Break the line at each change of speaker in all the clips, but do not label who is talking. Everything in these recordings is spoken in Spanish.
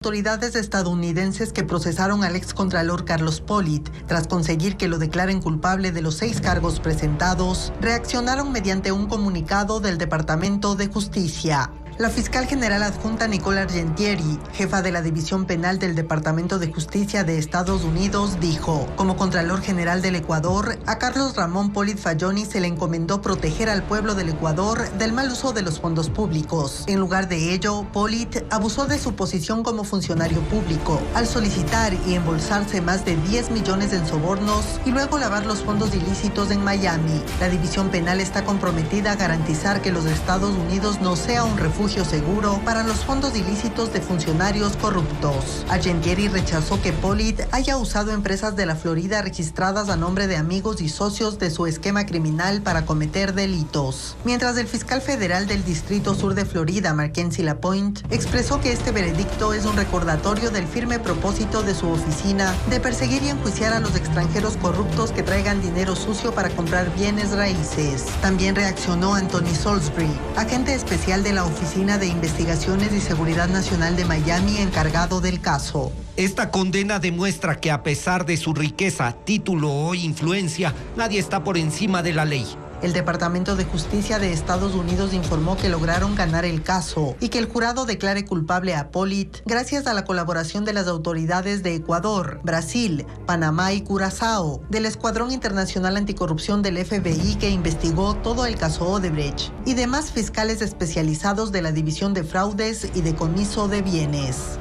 autoridades estadounidenses que procesaron al excontralor Carlos Pollitt tras conseguir que lo declaren culpable de los 6 cargos presentados, reaccionaron mediante un comunicado del Departamento de Justicia. La fiscal general adjunta Nicole Argentieri, jefa de la División Penal del Departamento de Justicia de Estados Unidos, dijo: como Contralor General del Ecuador, a Carlos Ramón Pollitt Falloni se le encomendó proteger al pueblo del Ecuador del mal uso de los fondos públicos. En lugar de ello, Pollitt abusó de su posición como funcionario público al solicitar y embolsarse más de 10 millones en sobornos y luego lavar los fondos ilícitos en Miami. La División Penal está comprometida a garantizar que los Estados Unidos no sea un refugio seguro para los fondos ilícitos de funcionarios corruptos. Argentieri rechazó que Pollitt haya usado empresas de la Florida registradas a nombre de amigos y socios de su esquema criminal para cometer delitos. Mientras el fiscal federal del Distrito Sur de Florida, Mackenzie LaPointe, expresó que este veredicto es un recordatorio del firme propósito de su oficina de perseguir y enjuiciar a los extranjeros corruptos que traigan dinero sucio para comprar bienes raíces. También reaccionó Anthony Salisbury, agente especial de la Oficina de Investigaciones y Seguridad Nacional de Miami, encargado del caso.
Esta condena demuestra que a pesar de su riqueza, título o influencia, nadie está por encima de la ley.
El Departamento de Justicia de Estados Unidos informó que lograron ganar el caso y que el jurado declare culpable a Pollitt gracias a la colaboración de las autoridades de Ecuador, Brasil, Panamá y Curazao, del Escuadrón Internacional Anticorrupción del FBI que investigó todo el caso Odebrecht y demás fiscales especializados de la División de Fraudes y Decomiso de Bienes.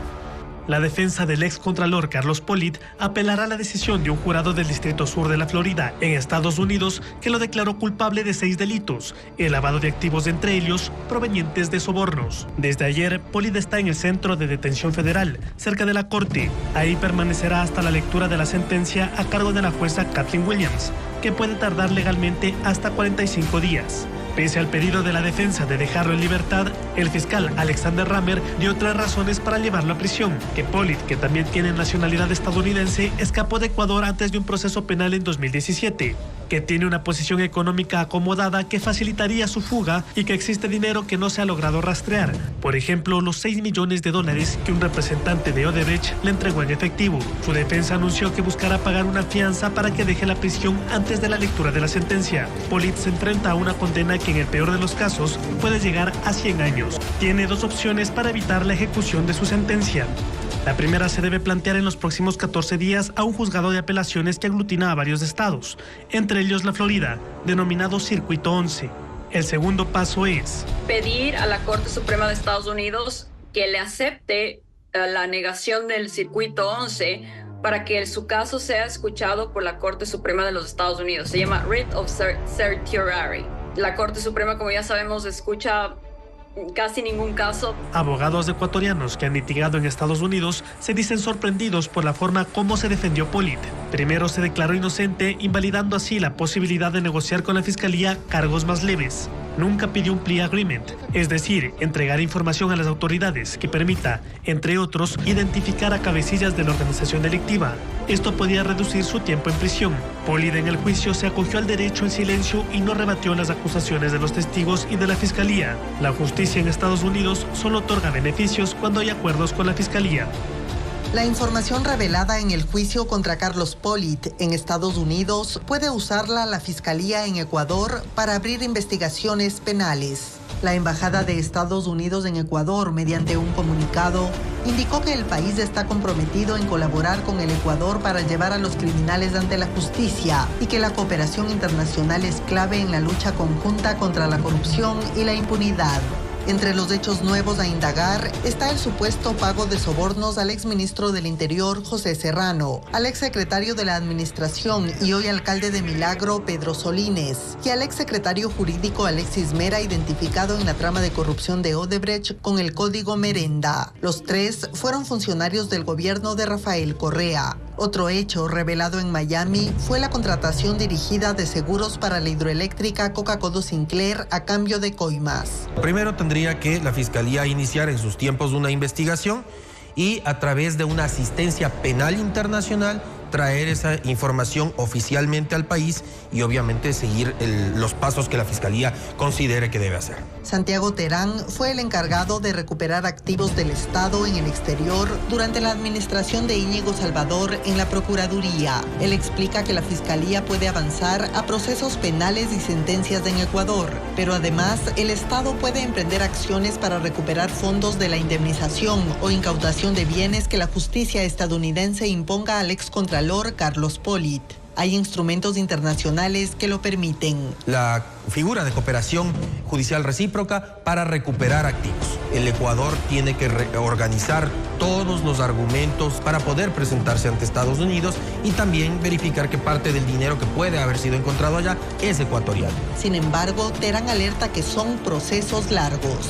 La defensa del excontralor Carlos Pollitt apelará a la decisión de un jurado del Distrito Sur de la Florida, en Estados Unidos, que lo declaró culpable de 6 delitos, el lavado de activos entre ellos provenientes de sobornos. Desde ayer, Pollitt está en el Centro de Detención Federal, cerca de la Corte. Ahí permanecerá hasta la lectura de la sentencia a cargo de la jueza Kathleen Williams, que puede tardar legalmente hasta 45 días. Pese al pedido de la defensa de dejarlo en libertad, el fiscal Alexander Rammer dio 3 razones para llevarlo a prisión: que Pollitt, que también tiene nacionalidad estadounidense, escapó de Ecuador antes de un proceso penal en 2017, que tiene una posición económica acomodada que facilitaría su fuga y que existe dinero que no se ha logrado rastrear, por ejemplo, los 6 millones de dólares que un representante de Odebrecht le entregó en efectivo. Su defensa anunció que buscará pagar una fianza para que deje la prisión antes de la lectura de la sentencia. Pollitt se enfrenta a una condena que en el peor de los casos puede llegar a 100 años. Tiene 2 opciones para evitar la ejecución de su sentencia. La primera se debe plantear en los próximos 14 días a un juzgado de apelaciones que aglutina a varios estados, entre ellos la Florida, denominado Circuito 11. El segundo paso es
pedir a la Corte Suprema de Estados Unidos que le acepte la negación del Circuito 11 para que su caso sea escuchado por la Corte Suprema de los Estados Unidos. Se llama Writ of Certiorari. La Corte Suprema, como ya sabemos, escucha casi ningún caso.
Abogados ecuatorianos que han litigado en Estados Unidos se dicen sorprendidos por la forma como se defendió Pollitt. Primero se declaró inocente, invalidando así la posibilidad de negociar con la fiscalía cargos más leves. Nunca pidió un plea agreement, es decir, entregar información a las autoridades que permita, entre otros, identificar a cabecillas de la organización delictiva. Esto podía reducir su tiempo en prisión. Pollitt en el juicio se acogió al derecho al silencio y no rebatió las acusaciones de los testigos y de la fiscalía. La justicia en Estados Unidos solo otorga beneficios cuando hay acuerdos con la fiscalía.
La información revelada en el juicio contra Carlos Pollitt en Estados Unidos puede usarla la Fiscalía en Ecuador para abrir investigaciones penales. La Embajada de Estados Unidos en Ecuador, mediante un comunicado, indicó que el país está comprometido en colaborar con el Ecuador para llevar a los criminales ante la justicia y que la cooperación internacional es clave en la lucha conjunta contra la corrupción y la impunidad. Entre los hechos nuevos a indagar está el supuesto pago de sobornos al exministro del Interior, José Serrano, al exsecretario de la Administración y hoy alcalde de Milagro, Pedro Solines, y al exsecretario jurídico Alexis Mera, identificado en la trama de corrupción de Odebrecht con el código Merenda. Los 3 fueron funcionarios del gobierno de Rafael Correa. Otro hecho revelado en Miami fue la contratación dirigida de seguros para la hidroeléctrica Coca-Cola Sinclair a cambio de coimas.
Primero tendría que la Fiscalía iniciar en sus tiempos una investigación y a través de una asistencia penal internacional traer esa información oficialmente al país y obviamente seguir los pasos que la Fiscalía considere que debe hacer.
Santiago Terán fue el encargado de recuperar activos del Estado en el exterior durante la administración de Íñigo Salvador en la Procuraduría. Él explica que la Fiscalía puede avanzar a procesos penales y sentencias en Ecuador, pero además el Estado puede emprender acciones para recuperar fondos de la indemnización o incautación de bienes que la justicia estadounidense imponga al excontralor Carlos Pollitt. Hay instrumentos internacionales que lo permiten.
La figura de cooperación judicial recíproca para recuperar activos. El Ecuador tiene que organizar todos los argumentos para poder presentarse ante Estados Unidos y también verificar que parte del dinero que puede haber sido encontrado allá es ecuatoriano.
Sin embargo, Terán alerta que son procesos largos.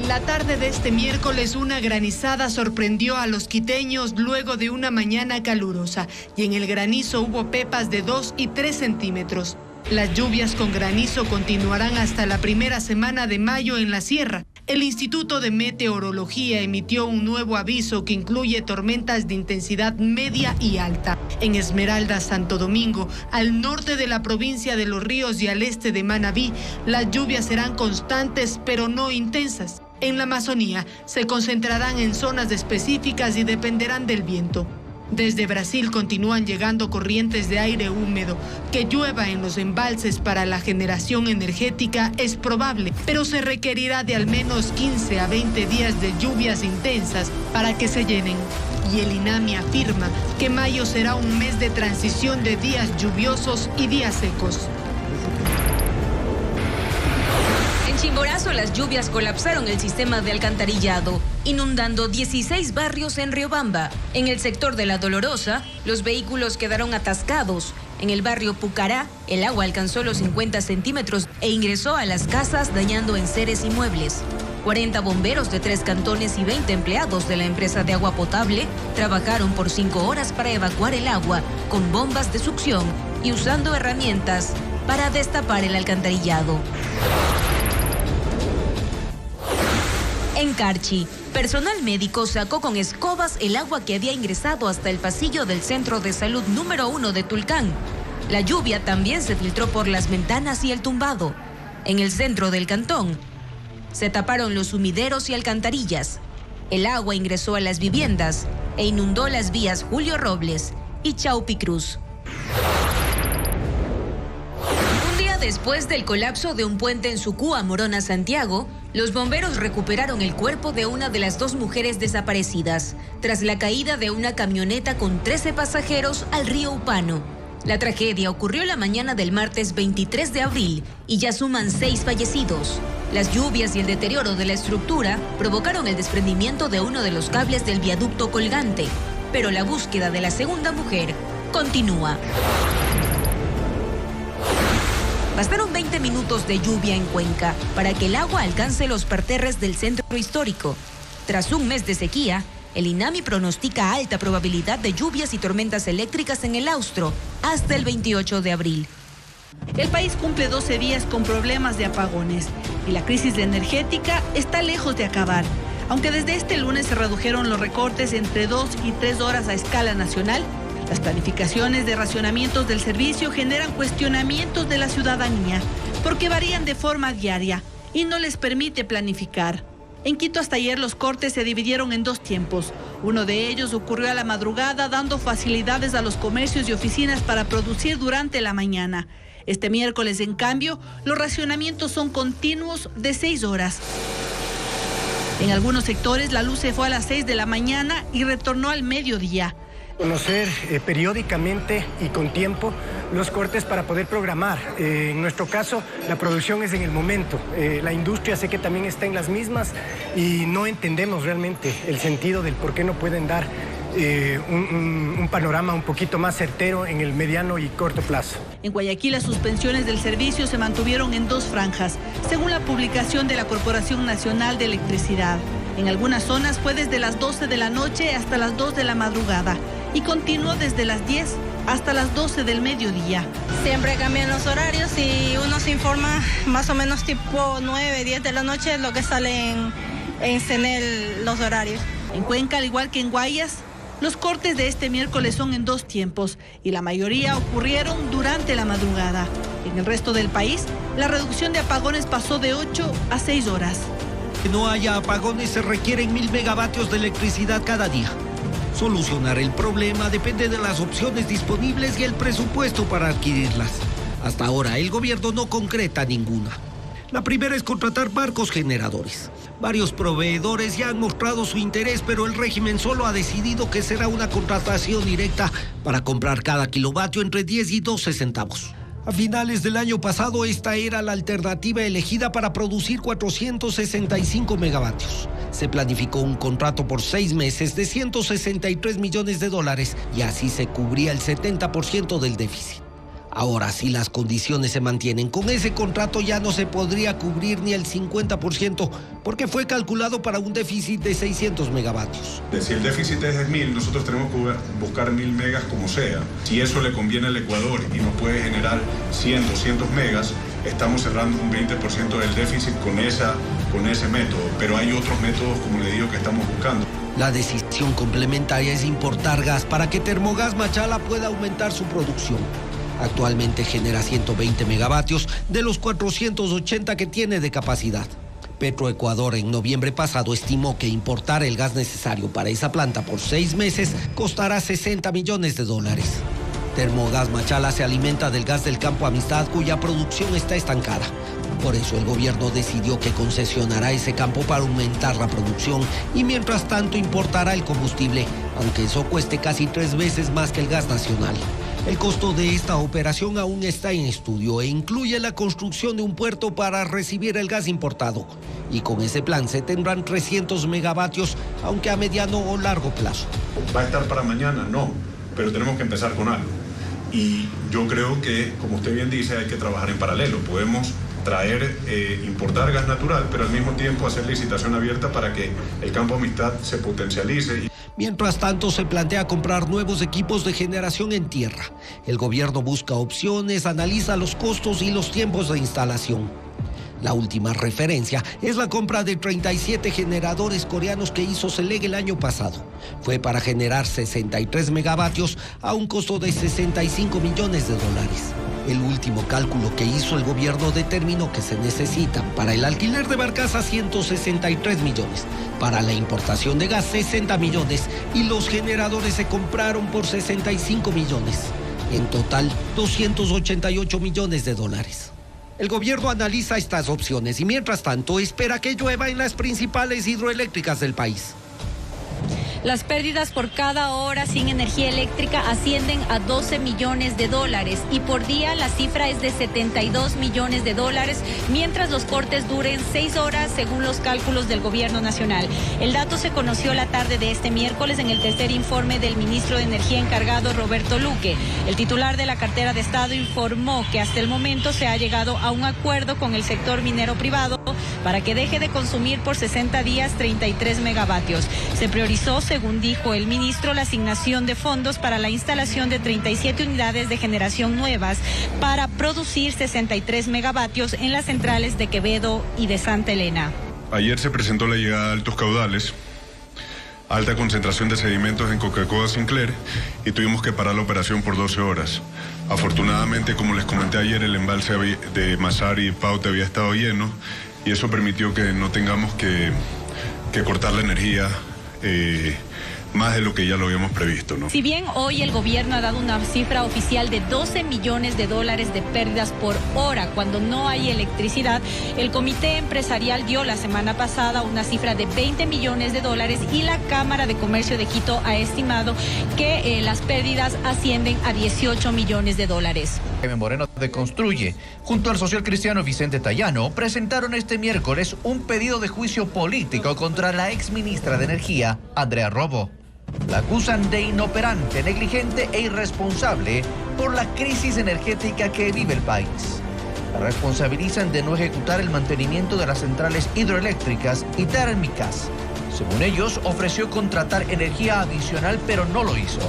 La tarde de este miércoles una granizada sorprendió a los quiteños luego de una mañana calurosa y en el granizo hubo pepas de 2 y 3 centímetros. Las lluvias con granizo continuarán hasta la primera semana de mayo en la sierra. El Instituto de Meteorología emitió un nuevo aviso que incluye tormentas de intensidad media y alta. En Esmeralda, Santo Domingo, al norte de la provincia de Los Ríos y al este de Manabí, las lluvias serán constantes pero no intensas. En la Amazonía se concentrarán en zonas específicas y dependerán del viento. Desde Brasil continúan llegando corrientes de aire húmedo. Que llueva en los embalses para la generación energética es probable, pero se requerirá de al menos 15 a 20 días de lluvias intensas para que se llenen. Y el INAMI afirma que mayo será un mes de transición de días lluviosos y días secos.
En Chimborazo las lluvias colapsaron el sistema de alcantarillado, inundando 16 barrios en Riobamba. En el sector de La Dolorosa, los vehículos quedaron atascados. En el barrio Pucará, el agua alcanzó los 50 centímetros e ingresó a las casas dañando enseres y muebles. 40 bomberos de 3 cantones y 20 empleados de la empresa de agua potable trabajaron por 5 horas para evacuar el agua con bombas de succión y usando herramientas para destapar el alcantarillado. En Carchi, personal médico sacó con escobas el agua que había ingresado hasta el pasillo del Centro de Salud número 1 de Tulcán. La lluvia también se filtró por las ventanas y el tumbado. En el centro del cantón, se taparon los sumideros y alcantarillas. El agua ingresó a las viviendas e inundó las vías Julio Robles y Chaupi Cruz. Después del colapso de un puente en Sucúa, Morona, Santiago, los bomberos recuperaron el cuerpo de una de las 2 mujeres desaparecidas, tras la caída de una camioneta con 13 pasajeros al río Upano. La tragedia ocurrió la mañana del martes 23 de abril y ya suman 6 fallecidos. Las lluvias y el deterioro de la estructura provocaron el desprendimiento de uno de los cables del viaducto colgante, pero la búsqueda de la segunda mujer continúa. Bastaron 20 minutos de lluvia en Cuenca para que el agua alcance los parterres del centro histórico. Tras un mes de sequía, el INAMI pronostica alta probabilidad de lluvias y tormentas eléctricas en el Austro hasta el 28 de abril.
El país cumple 12 días con problemas de apagones y la crisis energética está lejos de acabar. Aunque desde este lunes se redujeron los recortes entre 2 y 3 horas a escala nacional, las planificaciones de racionamientos del servicio generan cuestionamientos de la ciudadanía porque varían de forma diaria y no les permite planificar. En Quito hasta ayer los cortes se dividieron en 2 tiempos. Uno de ellos ocurrió a la madrugada dando facilidades a los comercios y oficinas para producir durante la mañana. Este miércoles, en cambio, los racionamientos son continuos de 6 horas. En algunos sectores la luz se fue a las 6 de la mañana y retornó al mediodía.
Conocer periódicamente y con tiempo los cortes para poder programar. En nuestro caso, la producción es en el momento. La industria sé que también está en las mismas y no entendemos realmente el sentido del por qué no pueden dar un panorama un poquito más certero en el mediano y corto plazo.
En Guayaquil las suspensiones del servicio se mantuvieron en 2 franjas, según la publicación de la Corporación Nacional de Electricidad. En algunas zonas fue desde las 12 de la noche hasta las 2 de la madrugada y continuó desde las 10 hasta las 12 del mediodía.
Siempre cambian los horarios y uno se informa más o menos tipo 9, 10 de la noche lo que sale en CENEL los horarios.
En Cuenca, al igual que en Guayas, Los cortes de este miércoles son en 2 tiempos y la mayoría ocurrieron durante la madrugada. En el resto del país, la reducción de apagones pasó de 8 a 6 horas.
Que no haya apagones se requieren 1000 megavatios de electricidad cada día. Solucionar el problema depende de las opciones disponibles y el presupuesto para adquirirlas. Hasta ahora, el gobierno no concreta ninguna. La primera es contratar barcos generadores. Varios proveedores ya han mostrado su interés, pero el régimen solo ha decidido que será una contratación directa para comprar cada kilovatio entre 10 y 12 centavos. A finales del año pasado, esta era la alternativa elegida para producir 465 megavatios. Se planificó un contrato por 6 meses de $163 millones y así se cubría el 70% del déficit. Ahora, si las condiciones se mantienen, con ese contrato ya no se podría cubrir ni el 50%, porque fue calculado para un déficit de 600 megavatios.
Si el déficit es de 1000, nosotros tenemos que buscar 1000 megas como sea. Si eso le conviene al Ecuador y nos puede generar 100, 200 megas, estamos cerrando un 20% del déficit con ese método. Pero hay otros métodos, como le digo, que estamos buscando.
La decisión complementaria es importar gas para que Termogas Machala pueda aumentar su producción. Actualmente genera 120 megavatios de los 480 que tiene de capacidad. Petroecuador en noviembre pasado estimó que importar el gas necesario para esa planta por 6 meses costará $60 millones. Termogas Machala se alimenta del gas del campo Amistad, cuya producción está estancada. Por eso el gobierno decidió que concesionará ese campo para aumentar la producción y mientras tanto importará el combustible, aunque eso cueste casi 3 veces más que el gas nacional. El costo de esta operación aún está en estudio e incluye la construcción de un puerto para recibir el gas importado. Y con ese plan se tendrán 300 megavatios, aunque a mediano o largo plazo.
¿Va a estar para mañana? No, pero tenemos que empezar con algo. Y yo creo que, como usted bien dice, hay que trabajar en paralelo. Podemos importar gas natural, pero al mismo tiempo hacer licitación abierta para que el campo Amistad se potencialice.
Mientras tanto, se plantea comprar nuevos equipos de generación en tierra. El gobierno busca opciones, analiza los costos y los tiempos de instalación. La última referencia es la compra de 37 generadores coreanos que hizo Seleg el año pasado. Fue para generar 63 megavatios a un costo de $65 millones. El último cálculo que hizo el gobierno determinó que se necesitan para el alquiler de barcazas 163 millones, para la importación de gas 60 millones y los generadores se compraron por 65 millones. En total, $288 millones. El gobierno analiza estas opciones y mientras tanto espera que llueva en las principales hidroeléctricas del país.
Las pérdidas por cada hora sin energía eléctrica ascienden a $12 millones y por día la cifra es de $72 millones, mientras los cortes duren 6 horas según los cálculos del gobierno nacional. El dato se conoció la tarde de este miércoles en el tercer informe del ministro de Energía encargado, Roberto Luque. El titular de la cartera de Estado informó que hasta el momento se ha llegado a un acuerdo con el sector minero privado para que deje de consumir por 60 días 33 megavatios. Se priorizó, según dijo el ministro, la asignación de fondos para la instalación de 37 unidades de generación nuevas para producir 63 megavatios en las centrales de Quevedo y de Santa Elena.
Ayer se presentó la llegada de altos caudales, alta concentración de sedimentos en Coca-Cola Sinclair y tuvimos que parar la operación por 12 horas. Afortunadamente, como les comenté ayer, el embalse de Masari y Paute había estado lleno y eso permitió que no tengamos que cortar la energía más de lo que ya lo habíamos previsto, ¿no?
Si bien hoy el gobierno ha dado una cifra oficial de $12 millones de pérdidas por hora cuando no hay electricidad, el comité empresarial dio la semana pasada una cifra de $20 millones y la Cámara de Comercio de Quito ha estimado que las pérdidas ascienden a $18 millones.
Jaime Moreno de Construye, junto al social cristiano Vicente Tayano, presentaron este miércoles un pedido de juicio político contra la exministra de Energía, Andrea Robo. La acusan de inoperante, negligente e irresponsable por la crisis energética que vive el país. La responsabilizan de no ejecutar el mantenimiento de las centrales hidroeléctricas y Termicas. Según ellos, ofreció contratar energía adicional, pero no lo hizo.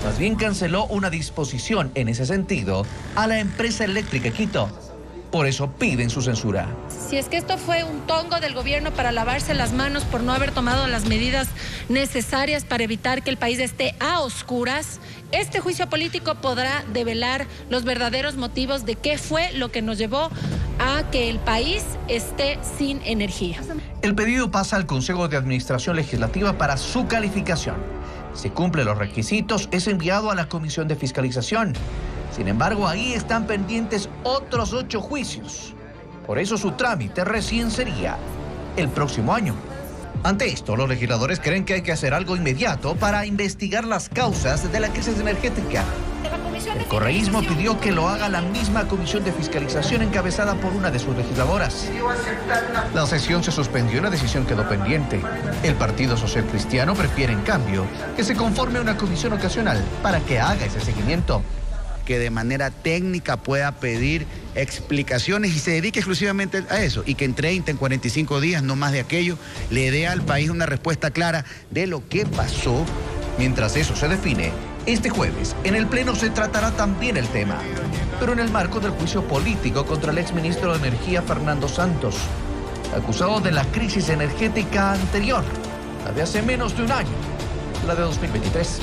Más bien canceló una disposición en ese sentido a la empresa eléctrica Quito. Por eso piden su censura.
Si es que esto fue un tongo del gobierno para lavarse las manos por no haber tomado las medidas necesarias para evitar que el país esté a oscuras, este juicio político podrá develar los verdaderos motivos de qué fue lo que nos llevó a que el país esté sin energía.
El pedido pasa al Consejo de Administración Legislativa para su calificación. Si cumple los requisitos, es enviado a la Comisión de Fiscalización. Sin embargo, ahí están pendientes otros 8 juicios. Por eso su trámite recién sería el próximo año. Ante esto, los legisladores creen que hay que hacer algo inmediato para investigar las causas de la crisis energética. El correísmo pidió que lo haga la misma Comisión de Fiscalización encabezada por una de sus legisladoras. La sesión se suspendió y la decisión quedó pendiente. El Partido Social Cristiano prefiere, en cambio, que se conforme una comisión ocasional para que haga ese seguimiento.
Que de manera técnica pueda pedir explicaciones y se dedique exclusivamente a eso, y que en 30, en 45 días, no más de aquello, le dé al país una respuesta clara de lo que pasó.
Mientras eso se define, este jueves en el Pleno se tratará también el tema, pero en el marco del juicio político contra el exministro de Energía Fernando Santos, acusado de la crisis energética anterior, la de hace menos de un año, la de 2023.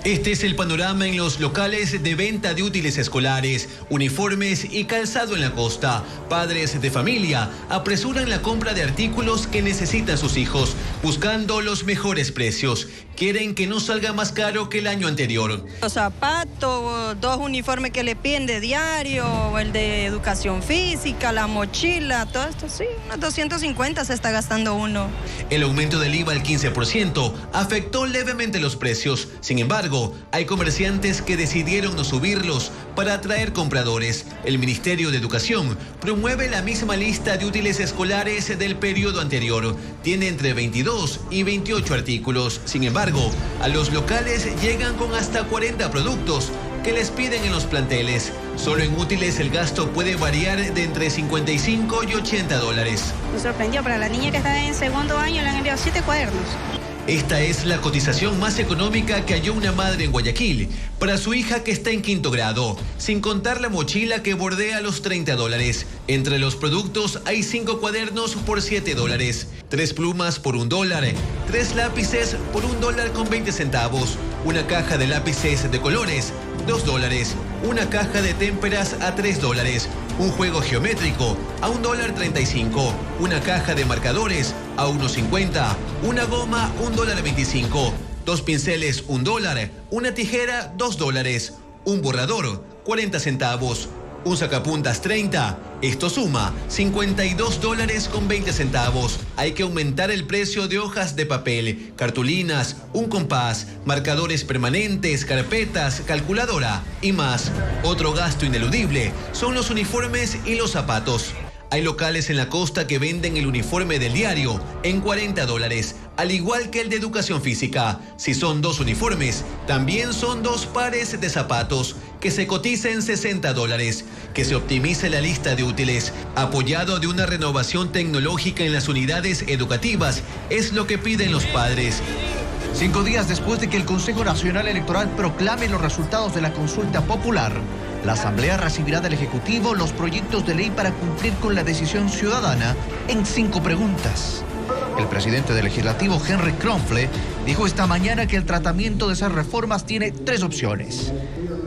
Este es el panorama en los locales de venta de útiles escolares, uniformes y calzado en la costa. Padres de familia apresuran la compra de artículos que necesitan sus hijos, buscando los mejores precios. Quieren que no salga más caro que el año anterior.
Los zapatos, 2 uniformes que le piden de diario, el de educación física, la mochila, todo esto, sí, unos 250 se está gastando uno.
El aumento del IVA al 15% afectó levemente los precios. Sin embargo, hay comerciantes que decidieron no subirlos para atraer compradores. El Ministerio de Educación promueve la misma lista de útiles escolares del periodo anterior. Tiene entre 22 y 28 artículos. Sin embargo, a los locales llegan con hasta 40 productos que les piden en los planteles. Solo en útiles el gasto puede variar de entre 55 y 80 dólares.
Me sorprendió, para la niña que está en segundo año le han enviado 7 cuadernos.
Esta es la cotización más económica que halló una madre en Guayaquil para su hija que está en 5º grado, sin contar la mochila que bordea los 30 dólares. Entre los productos hay 5 cuadernos por 7 dólares, 3 plumas por $1, 3 lápices por $1.20, una caja de lápices de colores, $2, una caja de témperas a $3, un juego geométrico a $1.35, una caja de marcadores a $1.50, una goma $1.25, 2 pinceles $1, una tijera $2, un borrador 40 centavos, un sacapuntas 30. Esto suma $52.20. Hay que aumentar el precio de hojas de papel, cartulinas, un compás, marcadores permanentes, carpetas, calculadora y más. Otro gasto ineludible son los uniformes y los zapatos. Hay locales en la costa que venden el uniforme del diario en $40, al igual que el de educación física. Si son 2 uniformes, también son 2 pares de zapatos, que se cotiza en $60. Que se optimice la lista de útiles, apoyado de una renovación tecnológica en las unidades educativas, es lo que piden los padres.
5 días después de que el Consejo Nacional Electoral proclame los resultados de la consulta popular, la Asamblea recibirá del Ejecutivo los proyectos de ley para cumplir con la decisión ciudadana en 5 preguntas. El presidente del Legislativo, Henry Kronfle, dijo esta mañana que el tratamiento de esas reformas tiene 3 opciones: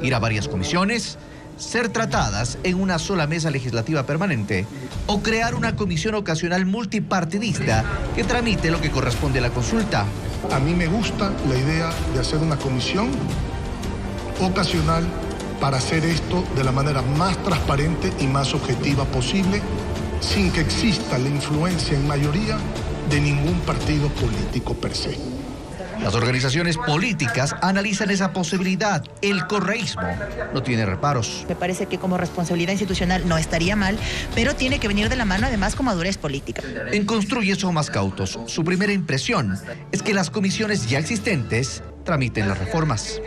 ir a varias comisiones, ser tratadas en una sola mesa legislativa permanente o crear una comisión ocasional multipartidista que tramite lo que corresponde a la consulta.
A mí me gusta la idea de hacer una comisión ocasional para hacer esto de la manera más transparente y más objetiva posible, sin que exista la influencia en mayoría de ningún partido político per se.
Las organizaciones políticas analizan esa posibilidad. El correísmo no tiene reparos.
Me parece que como responsabilidad institucional no estaría mal, pero tiene que venir de la mano además con madurez política.
En Construye son más cautos. Su primera impresión es que las comisiones ya existentes tramiten las reformas.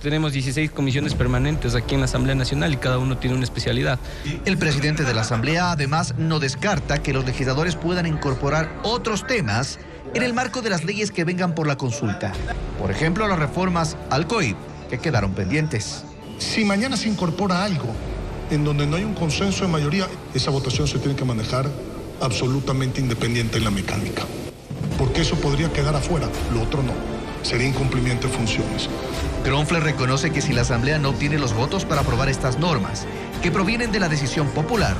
Tenemos 16 comisiones permanentes aquí en la Asamblea Nacional y cada uno tiene una especialidad.
El presidente de la Asamblea además no descarta que los legisladores puedan incorporar otros temas en el marco de las leyes que vengan por la consulta. Por ejemplo, las reformas al COIP, que quedaron pendientes.
Si mañana se incorpora algo en donde no hay un consenso de mayoría, esa votación se tiene que manejar absolutamente independiente en la mecánica. Porque eso podría quedar afuera, lo otro no. Sería incumplimiento de funciones.
Kronfler reconoce que si la Asamblea no obtiene los votos para aprobar estas normas, que provienen de la decisión popular,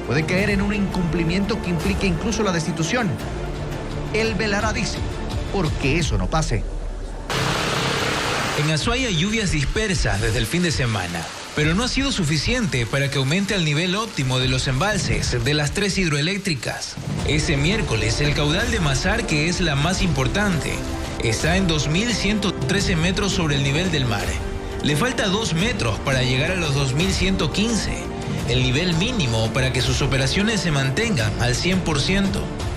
puede caer en un incumplimiento que implique incluso la destitución. Él velará, dice, porque eso no pase.
En Azuay hay lluvias dispersas desde el fin de semana, pero no ha sido suficiente para que aumente el nivel óptimo de los embalses de las 3 hidroeléctricas. Ese miércoles, el caudal de Mazar, que es la más importante, está en 2.113 metros sobre el nivel del mar. Le falta 2 metros para llegar a los 2.115, el nivel mínimo para que sus operaciones se mantengan al 100%.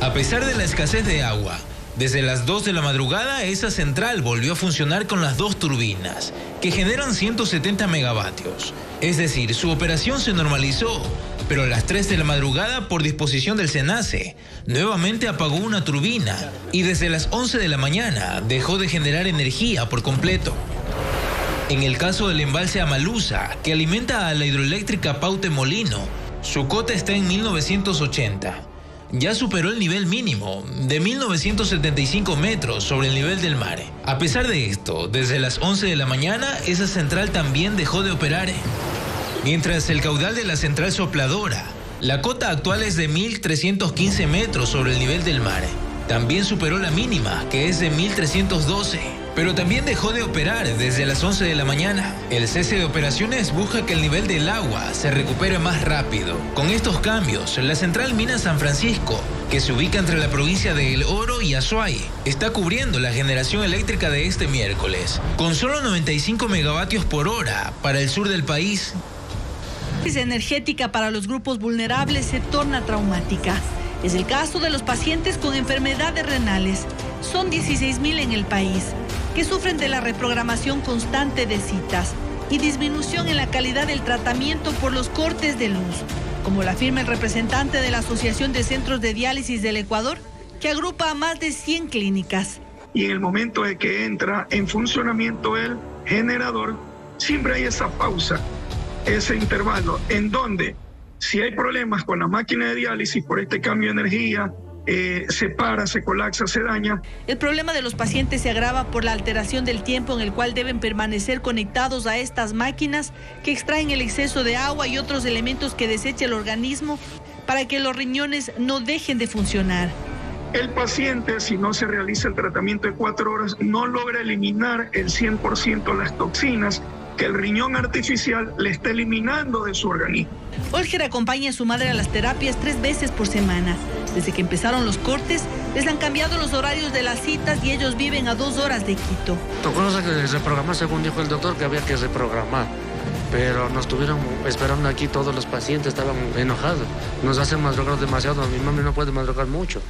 A pesar de la escasez de agua, desde las 2 de la madrugada esa central volvió a funcionar con las 2 turbinas, que generan 170 megavatios. Es decir, su operación se normalizó, pero a las 3 de la madrugada, por disposición del SENACE, nuevamente apagó una turbina y desde las 11 de la mañana dejó de generar energía por completo. En el caso del embalse Amalusa, que alimenta a la hidroeléctrica Paute Molino, su cota está en 1980. Ya superó el nivel mínimo de 1975 metros sobre el nivel del mar. A pesar de esto, desde las 11 de la mañana, esa central también dejó de operar. Mientras el caudal de la central sopladora, la cota actual es de 1.315 metros sobre el nivel del mar. También superó la mínima, que es de 1.312. Pero también dejó de operar desde las 11 de la mañana. El cese de operaciones busca que el nivel del agua se recupere más rápido. Con estos cambios, la central Mina San Francisco, que se ubica entre la provincia de El Oro y Azuay, está cubriendo la generación eléctrica de este miércoles, con solo 95 megavatios por hora para el sur del país.
La crisis energética para los grupos vulnerables se torna traumática. Es el caso de los pacientes con enfermedades renales. Son 16,000 en el país, que sufren de la reprogramación constante de citas y disminución en la calidad del tratamiento por los cortes de luz, como lo afirma el representante de la Asociación de Centros de Diálisis del Ecuador, que agrupa a más de 100 clínicas.
Y en el momento de que entra en funcionamiento el generador, siempre hay esa pausa, ese intervalo, en donde si hay problemas con la máquina de diálisis por este cambio de energía, se para, se colapsa, se daña.
El problema de los pacientes se agrava por la alteración del tiempo en el cual deben permanecer conectados a estas máquinas que extraen el exceso de agua y otros elementos que desecha el organismo para que los riñones no dejen de funcionar.
El paciente, si no se realiza el tratamiento de 4 horas, no logra eliminar el 100% de las toxinas que el riñón artificial le está eliminando de su organismo.
Olger acompaña a su madre a las terapias 3 veces por semana. Desde que empezaron los cortes, les han cambiado los horarios de las citas y ellos viven a 2 horas de Quito.
Tocó reprogramar, según dijo el doctor, que había que reprogramar. Pero nos estuvieron esperando aquí todos los pacientes, estaban enojados. Nos hacen madrugar demasiado, mi mami no puede madrugar mucho.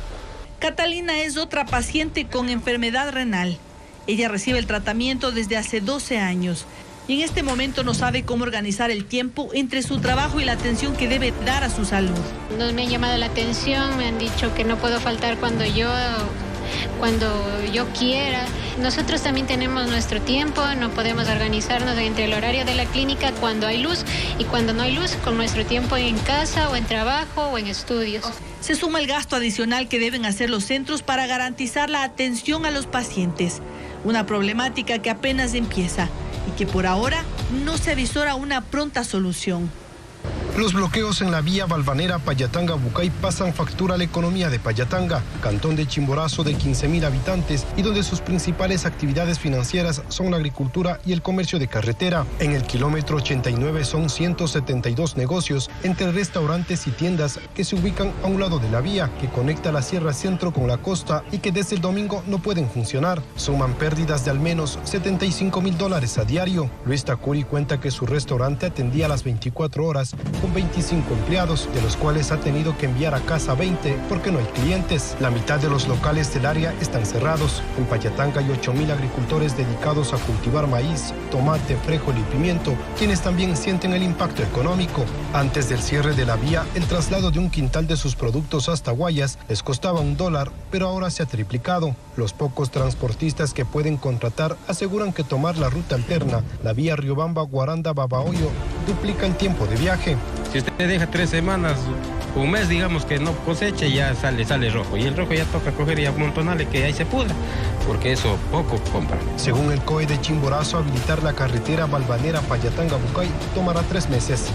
Catalina es otra paciente con enfermedad renal. Ella recibe el tratamiento desde hace 12 años. Y en este momento no sabe cómo organizar el tiempo entre su trabajo y la atención que debe dar a su salud.
No me han llamado la atención, me han dicho que no puedo faltar cuando yo quiera. Nosotros también tenemos nuestro tiempo, no podemos organizarnos entre el horario de la clínica cuando hay luz y cuando no hay luz, con nuestro tiempo en casa o en trabajo o en estudios.
Se suma el gasto adicional que deben hacer los centros para garantizar la atención a los pacientes, una problemática que apenas empieza y que por ahora no se avisora una pronta solución.
Los bloqueos en la vía Valvanera Payatanga-Bucay pasan factura a la economía de Payatanga, cantón de Chimborazo de 15,000 habitantes y donde sus principales actividades financieras son la agricultura y el comercio de carretera. En el kilómetro 89 son 172 negocios entre restaurantes y tiendas que se ubican a un lado de la vía que conecta la Sierra Centro con la costa y que desde el domingo no pueden funcionar. Suman pérdidas de al menos $75,000 a diario. Luis Tacuri cuenta que su restaurante atendía a las 24 horas con 25 empleados, de los cuales ha tenido que enviar a casa 20 porque no hay clientes. La mitad de los locales del área están cerrados. En Payatanga hay 8,000 agricultores dedicados a cultivar maíz, tomate, frijol y pimiento, quienes también sienten el impacto económico. Antes del cierre de la vía, el traslado de un quintal de sus productos hasta Guayas les costaba $1, pero ahora se ha triplicado. Los pocos transportistas que pueden contratar aseguran que tomar la ruta alterna, la vía Riobamba-Guaranda-Babahoyo, duplica el tiempo de viaje.
Si usted deja 3 semanas, un mes, digamos que no cosecha, ya sale rojo. Y el rojo ya toca coger y amontonarle que ahí se pudra, porque eso poco compra.
Según el COE de Chimborazo, habilitar la carretera Balvanera-Payatanga-Bucay tomará 3 meses.